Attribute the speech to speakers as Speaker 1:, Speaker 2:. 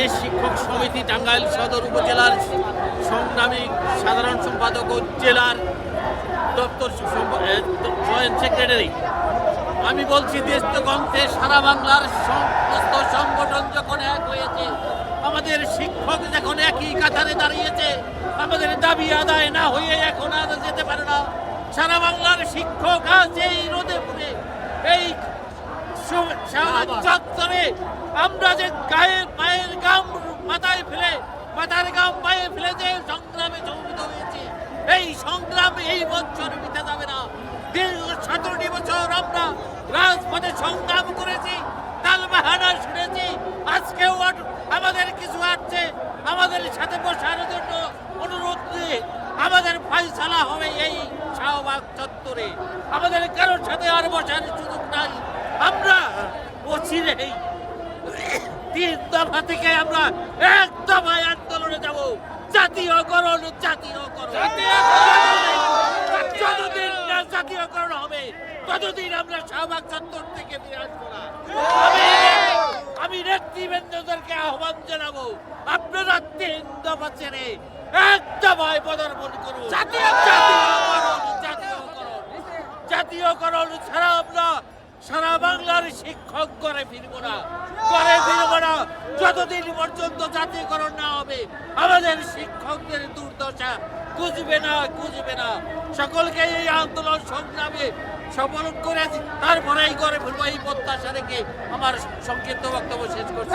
Speaker 1: বাংলাদেশ শিক্ষক সমিতি টাঙ্গাইল সদর উপজেলার সংগ্রামী সাধারণ সম্পাদক ও জেলার দপ্তর জয়েন্ট সেক্রেটারি। আমি বলছি, দেশগঞ্জে সারা বাংলার সমস্ত সংগঠন যখন এক হয়েছে, আমাদের শিক্ষক যখন একই কাতারে দাঁড়িয়েছে, আমাদের দাবি আদায় না হয়ে এখন আর যেতে পারে না। সারা বাংলার শিক্ষক আজ এই রোদে পুড়ে এই চত্বরে আমরা যে গায়ের পায়ের গাম মাথায় ফেলে যে সংগ্রামে সমবেত হয়েছে, এই সংগ্রাম এই বছর মিটে যাবে না। দীর্ঘ 17টি বছর আমরা রাজপথে সংগ্রাম করেছি, তালবাহানা শুনেছি। আজকেও আমাদের কিছু আসছে, আমাদের সাথে বসার জন্য অনুরোধ দিয়ে আমাদের ফয়সালা হবে এই শাহবাগ চত্বরে। আমাদের কারোর সাথে আর বসার সুযোগ নাই। আমরা অচিরেই 3 দফা থেকে আমরা 1 দফায় আন্দোলনে যাব। জাতীয়করণ যতদিন না জাতীয়করণ হবে ততদিন আমরা শাহবাগ চত্বর থেকে ফিরে আসবো না। আমি নেতৃবৃন্দদেরকে আহ্বান জানাবো, আপনারা 3 দফা ছেড়ে 1 দফায় পদার্পণ করুন। জাতীয়করণ ছাড়া আমরা সারা বাংলার শিক্ষক করে ফিরবো না। যতদিন পর্যন্ত জাতীয়করণ না হবে আমাদের শিক্ষকদের দুর্দশা বুঝবে না। সকলকে এই আন্দোলন সংগ্রামে সফল করে তারপরেই করে ফিরবো, এই প্রত্যাশা রেখে আমার সংক্ষিপ্ত বক্তব্য শেষ করছি।